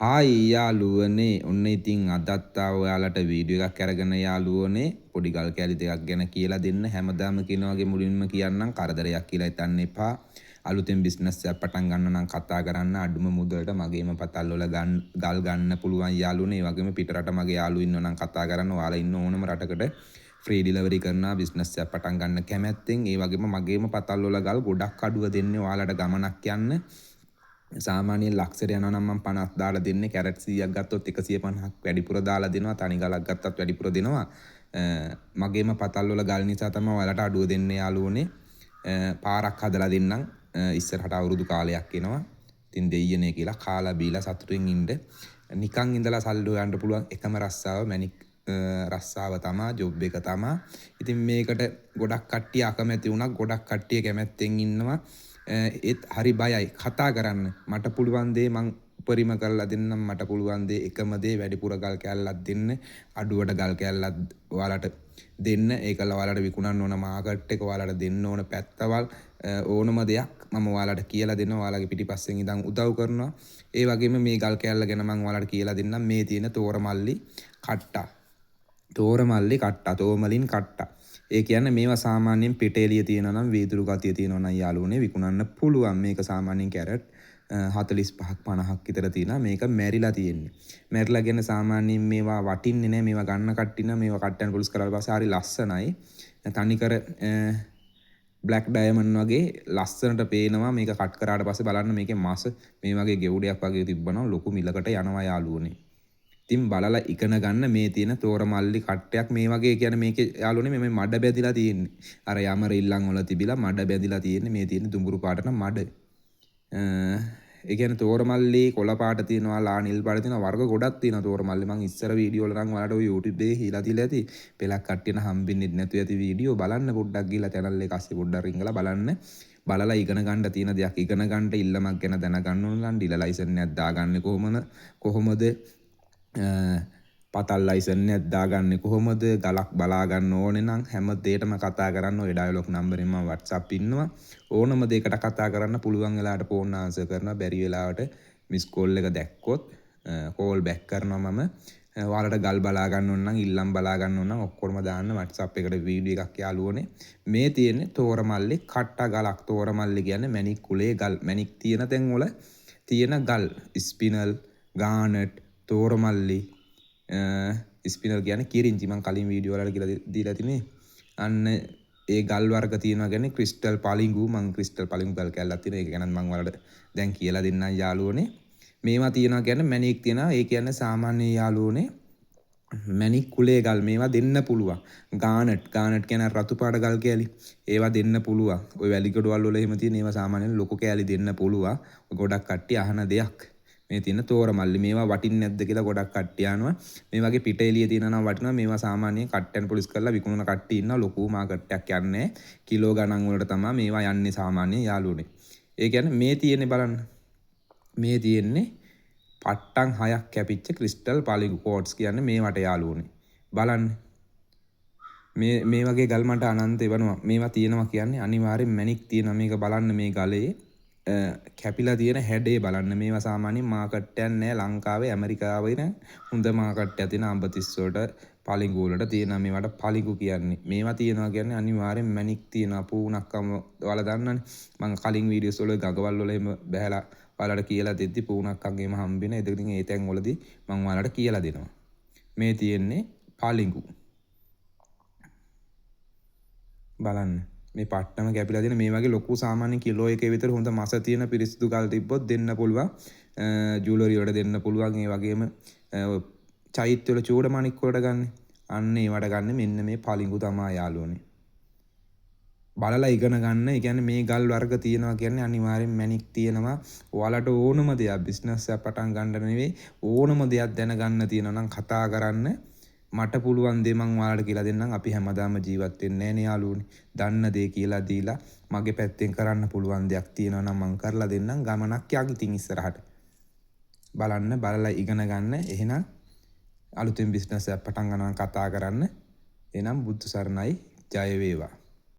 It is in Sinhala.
හායි යාළුවනේ ඔන්න ඉතින් අදත් ඔයාලට වීඩියෝ එකක් අරගෙන යාළුවනේ පොඩි ගල් කැලි දෙකක් ගැන කියලා දෙන්න හැමදාම කියන වගේ මුලින්ම කියන්නම් කරදරයක් කියලා හිතන්න එපා අලුතෙන් බිස්නස් එකක් පටන් ගන්න නම් කතා කරන්න අඩුම මුදලට මගේම පතල් වල ගල් ගන්න පුළුවන් යාළුවනේ ඒ වගේම පිටරට මගේ යාළුවෝ ඉන්නවා නම් කතා කරන්න ඔයාලා ඉන්න ඕනම රටකට ෆ්‍රී ඩිලිවරි කරනවා බිස්නස් එකක් පටන් ගන්න කැමැත්තෙන් ඒ වගේම මගේම පතල් වල ගල් ගොඩක් අඩුව දෙන්නේ ඔයාලට ගමනක් යන්න සාමාන්‍යයෙන් ලක්ෂයට යනවා නම් මම 50 දාලා දෙන්නේ කැරට් 100ක් ගත්තොත් 150ක් වැඩිපුර දාලා දෙනවා තනි ගලක් ගත්තත් වැඩිපුර දෙනවා මගේම පතල් වල ගල් නිසා තමයි ඔයාලට අඩුව දෙන්නේ යාළුවනේ පාරක් හදලා දෙන්නම් ඉස්සරහට අවුරුදු කාලයක් එනවා ඉතින් දෙයියනේ කියලා කාලා බීලා සතුටින් ඉන්න නිකන් ඉඳලා සල්ලි හොයන්න පුළුවන් එකම රස්සාව මැනික් රස්සාව තමයි ජොබ් එක තමයි ඉතින් මේකට ගොඩක් කට්ටිය අකමැති වුණා ගොඩක් කට්ටිය කැමැත්තෙන් ඉන්නවා ඒත් හරි බයයි කතා කරන්න මට පුළුවන් දේ මං උපරිම කරලා දෙන්නම් මට පුළුවන් දේ එකම දේ වැඩිපුර ගල් කැල්ලක් දෙන්න අඩුවට ගල් කැල්ලක් ඔයාලට දෙන්න ඒකල ඔයාලට විකුණන්න ඕන මාකට් එක ඔයාලට දෙන්න ඕන පැත්තවල් ඕනම දෙයක් මම ඔයාලට කියලා දෙනවා ඔයාලගේ පිටිපස්සෙන් ඉඳන් උදව් කරනවා ඒ වගේම මේ ගල් කැල්ල ගැන මම ඔයාලට කියලා දෙන්නම් මේ තියෙන තෝරමල්ලි කට්ටා තෝරමල්ලි කට්ටා තෝමලින් කට්ටා ඒ කියන්නේ මේවා සාමාන්‍යයෙන් පිටේලිය තියෙනවා නම් වීදුරු ගතිය තියෙනවා නම් යාළුවනේ විකුණන්න පුළුවන් මේක සාමාන්‍යයෙන් කැරට් 45ක් 50ක් විතර තියෙනවා මේක මැරිලා තියෙන්නේ මැරිලා කියන සාමාන්‍යයෙන් මේවා වටින්නේ නැහැ මේවා ගන්න කට්ටින මේවා කට්ටයන් පොලිස් කරලා පස්සේ හරි ලස්සනයි තනිකර බ්ලැක් ඩයමන්ඩ් වගේ ලස්සනට පේනවා මේක කට් කරාට පස්සේ බලන්න මේකේ මාස මේ වගේ ගෙවුඩයක් වගේ තිබ්බනම් ලොකු මිලකට යනවා යාළුවනේ ඉතින් බලලා ඉගෙන ගන්න මේ තියෙන තෝරමල්ලි කට්ටයක් මේ වගේ කියන්නේ මේකේ යාළුවනේ මේ මඩ බැදිලා තියෙන්නේ. අර යම රිල්ලන් වල තිබිලා මඩ බැදිලා තියෙන්නේ මේ තියෙන දුඹුරු පාටන මඩ. ඒ කියන්නේ තෝරමල්ලි කොළ පාට තියෙනවා ලා නිල් පාට තියෙනවා වර්ග ගොඩක් තියෙනවා තෝරමල්ලි මම ඉස්සර වීඩියෝ වල නම් ඔයාලට ඔය YouTube එකේ හීලා තියලා ඇති. පෙලක් කට්ටියන හම්බෙන්නේ නැතු ඇති වීඩියෝ බලන්න පොඩ්ඩක් ගිහලා channel එක අස්සේ පොඩ්ඩක් රිංගලා බලන්න. බලලා ඉගෙන ගන්න තියෙන දෙයක් ඉගෙන ගන්න ඉල්ලමක් ගැන දැනගන්න ඕන නම් ඩීලර් ලයිසන් එකක් දාගන්නේ කොහොමද පතල් ලයිසන් එකක් දාගන්නේ කොහොමද ගලක් බලා ගන්න ඕනේ නම් හැම දෙයකම කතා කරන්න ඔය ඩයලොග් නම්බරෙන් මම WhatsApp ඉන්නවා ඕනම දෙයකට කතා කරන්න පුළුවන් වෙලාවට ෆෝන් ආන්සර් කරනවා බැරි වෙලාවට මිස් කෝල් එක දැක්කොත් කෝල් බෑක් කරනවා මම ඔයාලට ගල් බලා ගන්න ඕන නම් ඉල්ලම් බලා ගන්න ඕන නම් ඔක්කොම දාන්න WhatsApp එකට වීඩියෝ එකක් යාළුවනේ මේ තියෙන්නේ තෝරමල්ලි කට්ටා ගලක් තෝරමල්ලි කියන්නේ මැණික් කුලේ ගල් මැණික් තියෙන තැන් වල තියෙන ගල් ස්පිනල් ගානට් තෝරමල්ලි ස්පිනල් කියන්නේ කිරින්චි මම කලින් වීඩියෝ වලට කියලා දීලා තිනේ අන්න ඒ ගල් වර්ග තියෙනවා කියන්නේ ක්‍රිස්ටල් පලිඟු මම ක්‍රිස්ටල් පලිඟු ගල් කැල්ලක් තියෙනවා ඒක ගැන මම ඔයාලට දැන් කියලා දෙන්නම් යාළුවනේ මේවා තියෙනවා කියන්නේ මැණික් තියෙනවා ඒ කියන්නේ සාමාන්‍ය යාළුවනේ මැණික් කුලේ ගල් මේවා දෙන්න පුළුවන් ගානට් කියන්නේ රතු පාට ගල් කැලි ඒවා දෙන්න පුළුවන් ඔය වැලිගොඩවල් වල එහෙම තියෙන ඒවා සාමාන්‍යයෙන් ලොකු කැලි දෙන්න පුළුවන් ගොඩක් කට්ටිය අහන දෙයක් මේ තියෙන තෝරමල්ලි මේවා වටින්නේ නැද්ද කියලා ගොඩක් කට්ටිය අහනවා මේ වගේ පිට එළිය තියෙනවා නම් වටිනවා මේවා සාමාන්‍යයෙන් කට්ටන් පොලිස් කරලා විකුණන කට්ටිය ඉන්නවා ලොකු මාකට් එකක් යන්නේ කිලෝ ගණන් වලට තමයි මේවා යන්නේ සාමාන්‍යයෙන් යාළුවනේ ඒ කියන්නේ මේ තියෙන්නේ බලන්න මේ තියෙන්නේ පට්ටන් 6ක් කැපිච්ච ක්‍රිස්ටල් පලිඟු කෝට්ස් කියන්නේ මේවට යාළුවනේ බලන්න මේ වගේ ගල් මට අනන්ත එවනවා මේවා තියෙනවා කියන්නේ අනිවාර්යෙන් මැණික් තියෙනවා මේක බලන්න මේ ගලේ කැපිලා තියෙන හැඩේ බලන්න මේවා සාමාන්‍යයෙන් මාකට් එකක් නෑ ලංකාවේ ඇමරිකාවේ න හොඳ මාකට් එකක් තියෙන අඹතිස්ස වලට පලිඟු වලට තියෙනවා මේවට පලිඟු කියන්නේ මේවා තියෙනවා කියන්නේ අනිවාර්යෙන් මැණික් තියෙනවා පූණක්කම ඔයාලා දන්නනේ මම කලින් වීඩියෝස් වල ගගවල් වල එහෙම බහැලා ඔයාලට කියලා දෙද්දි පූණක්කම් එහෙම හම්බෙන ඉතින් ඒ තැන් වලදී මම ඔයාලට කියලා දෙනවා මේ තියෙන්නේ පලිඟු බලන්න මේ පට්ටම කැපිලා තියෙන මේ වගේ ලොකු සාමාන්‍ය කිලෝ එකේ විතර හොඳ මස තියෙන පිරිසිදු ගල් තිබ්බොත් දෙන්න පුළුවන් ජුවලරි වලට දෙන්න පුළුවන් ඒ වගේම චෛත්‍ය වල චූඩමණික් වලට ගන්න අන්න ඒවට ගන්න මෙන්න මේ පලිඟු තමයි යාළුවනේ බලලා ඉගෙන ගන්න ඒ කියන්නේ මේ ගල් වර්ග තියෙනවා කියන්නේ අනිවාර්යෙන් මැණික් තියෙනවා ඔයාලට ඕනම දෙයක් බිස්නස් එකක් පටන් ගන්න නෙවෙයි ඕනම දෙයක් දැනගන්න තියෙනවා නම් කතා කරන්න මට පුළුවන් දේ මං ඔයාලට කියලා දෙන්නම් අපි හැමදාම ජීවත් වෙන්නේ නැහැ නේ යාළුවනේ දන්න දේ කියලා දීලා මගේ පැත්තෙන් කරන්න පුළුවන් දෙයක් තියෙනවා නම් මං කරලා දෙන්නම් ගමනක් යකින් ඉස්සරහට බලන්න බලලා ඉගෙන ගන්න එහෙනම් අලුතෙන් බිස්නස් එකක් පටන් ගන්නවා කතා කරන්න එහෙනම් බුද්ධ සරණයි ජය වේවා